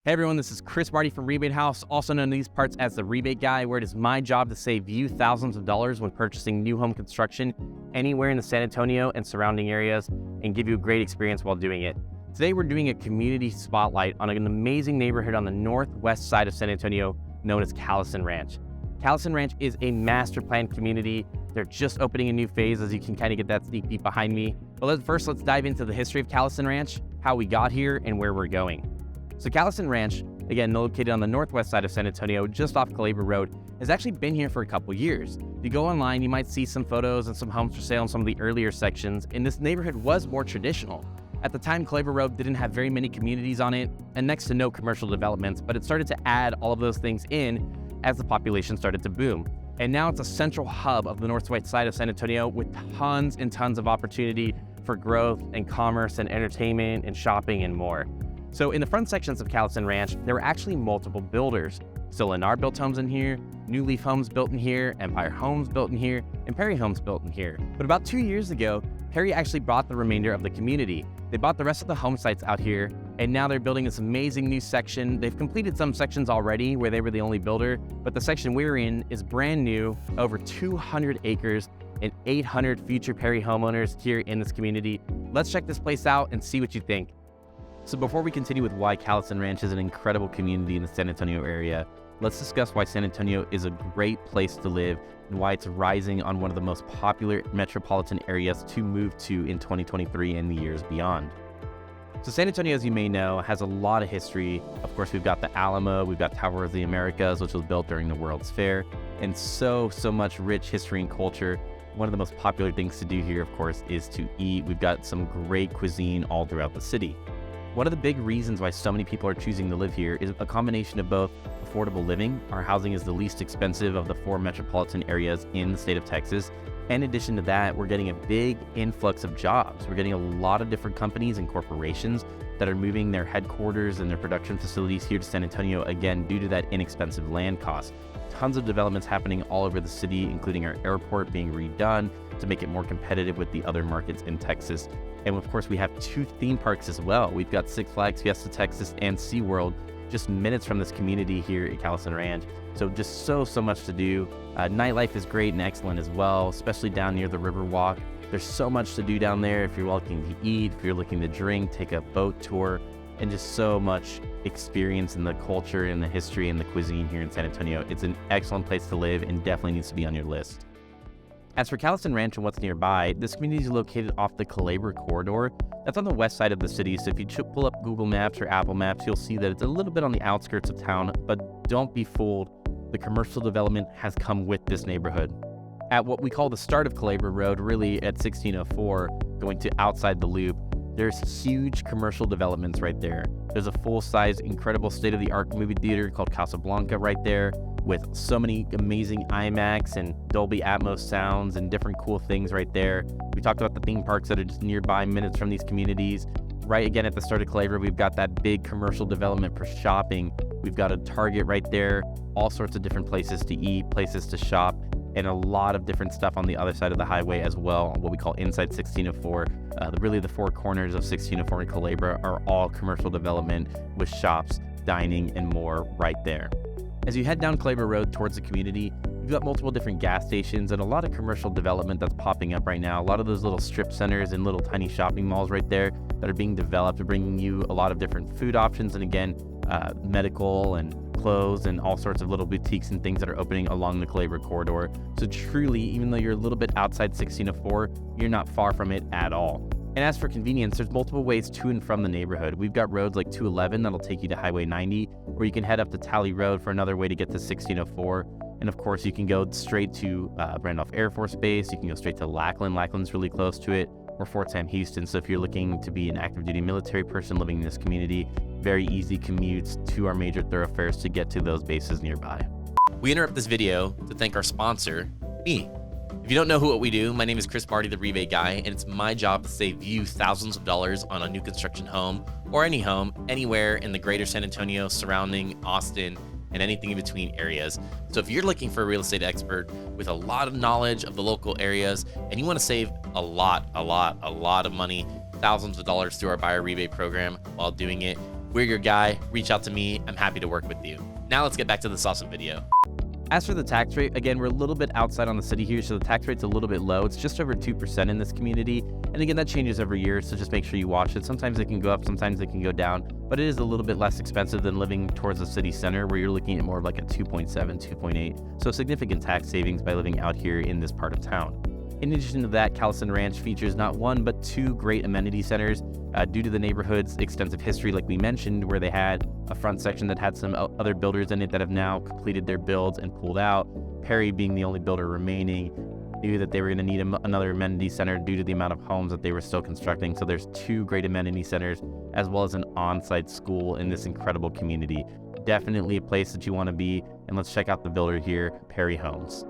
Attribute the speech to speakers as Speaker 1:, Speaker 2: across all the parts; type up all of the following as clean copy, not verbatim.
Speaker 1: Hey everyone, this is Marti from Rebate House, also known in these parts as the Rebate Guy, where it is my job to save you thousands of dollars when purchasing new home construction anywhere in the San Antonio and surrounding areas and give you a great experience while doing it. Today we're doing a community spotlight on an amazing neighborhood on the northwest side of San Antonio known as Kallison Ranch. Kallison Ranch is a master planned community. They're just opening a new phase, as you can kind of get that sneak peek behind me. But let's dive into the history of Kallison Ranch, how we got here, and where we're going. So Kallison Ranch, again located on the northwest side of San Antonio, just off Calabre Road, has actually been here for a couple years. If you go online, you might see some photos and some homes for sale in some of the earlier sections, and this neighborhood was more traditional. At the time, Calabre Road didn't have very many communities on it, and next to no commercial developments, but it started to add all of those things in as the population started to boom. And now it's a central hub of the northwest side of San Antonio with tons and tons of opportunity for growth and commerce and entertainment and shopping and more. So in the front sections of Kallison Ranch, there were actually multiple builders. So Lennar built homes in here, New Leaf Homes built in here, Empire Homes built in here, and Perry Homes built in here. But about 2 years ago, Perry actually bought the remainder of the community. They bought the rest of the home sites out here, and now they're building this amazing new section. They've completed some sections already where they were the only builder, but the section we're in is brand new, over 200 acres, and 800 future Perry homeowners here in this community. Let's check this place out and see what you think. So before we continue with why Kallison Ranch is an incredible community in the San Antonio area, let's discuss why San Antonio is a great place to live and why it's rising on one of the most popular metropolitan areas to move to in 2023 and the years beyond. So San Antonio, as you may know, has a lot of history. Of course, we've got the Alamo, we've got Tower of the Americas, which was built during the World's Fair, and so much rich history and culture. One of the most popular things to do here, of course, is to eat. We've got some great cuisine all throughout the city. One of the big reasons why so many people are choosing to live here is a combination of both affordable living. Our housing is the least expensive of the 4 metropolitan areas in the state of Texas. In addition to that, we're getting a big influx of jobs. We're getting a lot of different companies and corporations that are moving their headquarters and their production facilities here to San Antonio, again, due to that inexpensive land cost. Tons of developments happening all over the city, including our airport being redone to make it more competitive with the other markets in Texas. And of course, we have 2 theme parks as well. We've got Six Flags, Fiesta Texas, and SeaWorld just minutes from this community here at Kallison Ranch. So just so much to do. Nightlife is great and excellent as well, especially down near the Riverwalk. There's so much to do down there if you're looking to eat, if you're looking to drink, take a boat tour, and just so much experience in the culture and the history and the cuisine here in San Antonio. It's an excellent place to live and definitely needs to be on your list. As for Kallison Ranch and what's nearby, this community is located off the Calabre corridor. That's on the west side of the city, so if you pull up Google Maps or Apple Maps, you'll see that it's a little bit on the outskirts of town, but don't be fooled. The commercial development has come with this neighborhood. At what we call the start of Calabre Road, really at 1604, going to outside the loop, there's huge commercial developments right there. There's a full-size, incredible state-of-the-art movie theater called Casablanca right there, with so many amazing IMAX and Dolby Atmos sounds and different cool things right there. We talked about the theme parks that are just nearby, minutes from these communities. Right again at the start of Calabre, we've got that big commercial development for shopping. We've got a Target right there, all sorts of different places to eat, places to shop, and a lot of different stuff on the other side of the highway as well, what we call inside 1604. Really the 4 corners of 1604 and Calabre are all commercial development with shops, dining, and more right there. As you head down Calabre Road towards the community, you've got multiple different gas stations and a lot of commercial development that's popping up right now. A lot of those little strip centers and little tiny shopping malls right there that are being developed are bringing you a lot of different food options and again, medical and clothes and all sorts of little boutiques and things that are opening along the Calabre corridor. So truly, even though you're a little bit outside 1604, you're not far from it at all. And as for convenience, there's multiple ways to and from the neighborhood. We've got roads like 211 that'll take you to Highway 90, or you can head up to Tally Road for another way to get to 1604. And of course, you can go straight to Randolph Air Force Base. You can go straight to Lackland. Lackland's really close to it, or Fort Sam Houston. So if you're looking to be an active duty military person living in this community, very easy commutes to our major thoroughfares to get to those bases nearby.
Speaker 2: We interrupt this video to thank our sponsor, me. If you don't know what we do, my name is Marti, the Rebate Guy, and it's my job to save you thousands of dollars on a new construction home or any home anywhere in the greater San Antonio, surrounding Austin, and anything in between areas. So if you're looking for a real estate expert with a lot of knowledge of the local areas and you want to save a lot of money, thousands of dollars through our buyer rebate program while doing it, We're your guy. Reach out to me. I'm happy to work with you. Now let's get back to this awesome video.
Speaker 1: As for the tax rate, again, we're a little bit outside on the city here, so the tax rate's a little bit low. It's just over 2% in this community. And again, that changes every year, so just make sure you watch it. Sometimes it can go up, sometimes it can go down, but it is a little bit less expensive than living towards the city center where you're looking at more of like a 2.7, 2.8. So significant tax savings by living out here in this part of town. In addition to that, Kallison Ranch features not one, but two great amenity centers due to the neighborhood's extensive history, like we mentioned, where they had a front section that had some other builders in it that have now completed their builds and pulled out. Perry, being the only builder remaining, knew that they were going to need another amenity center due to the amount of homes that they were still constructing. So there's two great amenity centers, as well as an on-site school in this incredible community. Definitely a place that you want to be, and let's check out the builder here, Perry Homes.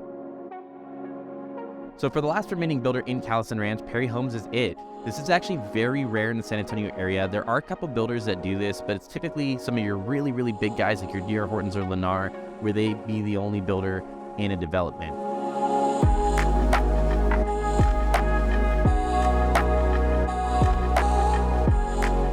Speaker 1: So for the last remaining builder in Kallison Ranch, Perry Homes is it. This is actually very rare in the San Antonio area. There are a couple builders that do this, but it's typically some of your really, really big guys like your D.R. Hortons or Lennar, where they be the only builder in a development.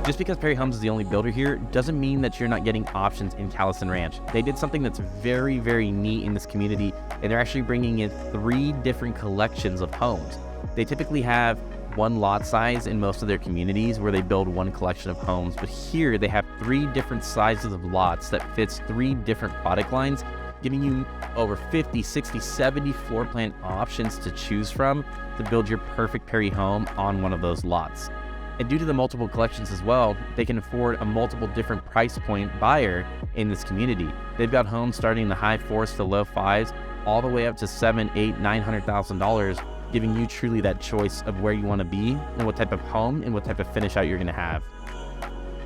Speaker 1: Just because Perry Homes is the only builder here doesn't mean that you're not getting options in Kallison Ranch. They did something that's very, very neat in this community, and they're actually bringing in 3 different collections of homes. They typically have one lot size in most of their communities where they build one collection of homes, but here they have 3 different sizes of lots that fits 3 different product lines, giving you over 50, 60, 70 floor plan options to choose from to build your perfect Perry home on one of those lots. And due to the multiple collections as well, they can afford a multiple different price point buyer in this community. They've got homes starting in the high 4s to low 5s, all the way up to $700,000, $800,000, $900,000, giving you truly that choice of where you want to be and what type of home and what type of finish out you're going to have.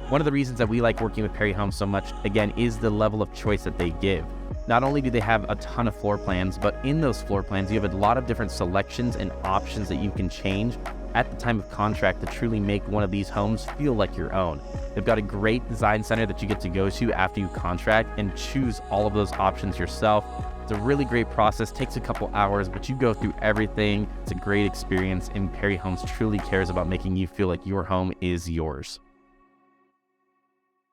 Speaker 1: One of the reasons that we like working with Perry Homes so much, again, is the level of choice that they give. Not only do they have a ton of floor plans, but in those floor plans, you have a lot of different selections and options that you can change at the time of contract to truly make one of these homes feel like your own. They've got a great design center that you get to go to after you contract and choose all of those options yourself. It's a really great process, takes a couple hours, but you go through everything. It's a great experience, and Perry Homes truly cares about making you feel like your home is yours.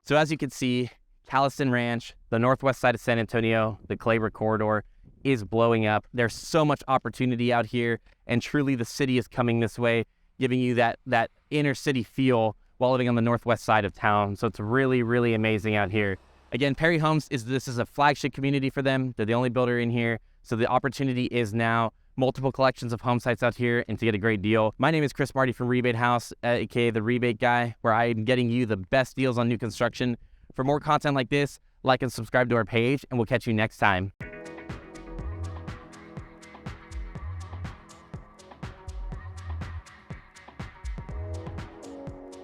Speaker 1: So as you can see, Kallison Ranch, the northwest side of San Antonio, the Calabria corridor, is blowing up. There's so much opportunity out here, and truly the city is coming this way, giving you that inner city feel while living on the northwest side of town. So it's really, really amazing out here. Again, Perry Homes this is a flagship community for them. They're the only builder in here. So the opportunity is now multiple collections of home sites out here and to get a great deal. My name is Chris Marti from Rebate House, aka the Rebate Guy, where I'm getting you the best deals on new construction. For more content like this, like and subscribe to our page, and we'll catch you next time.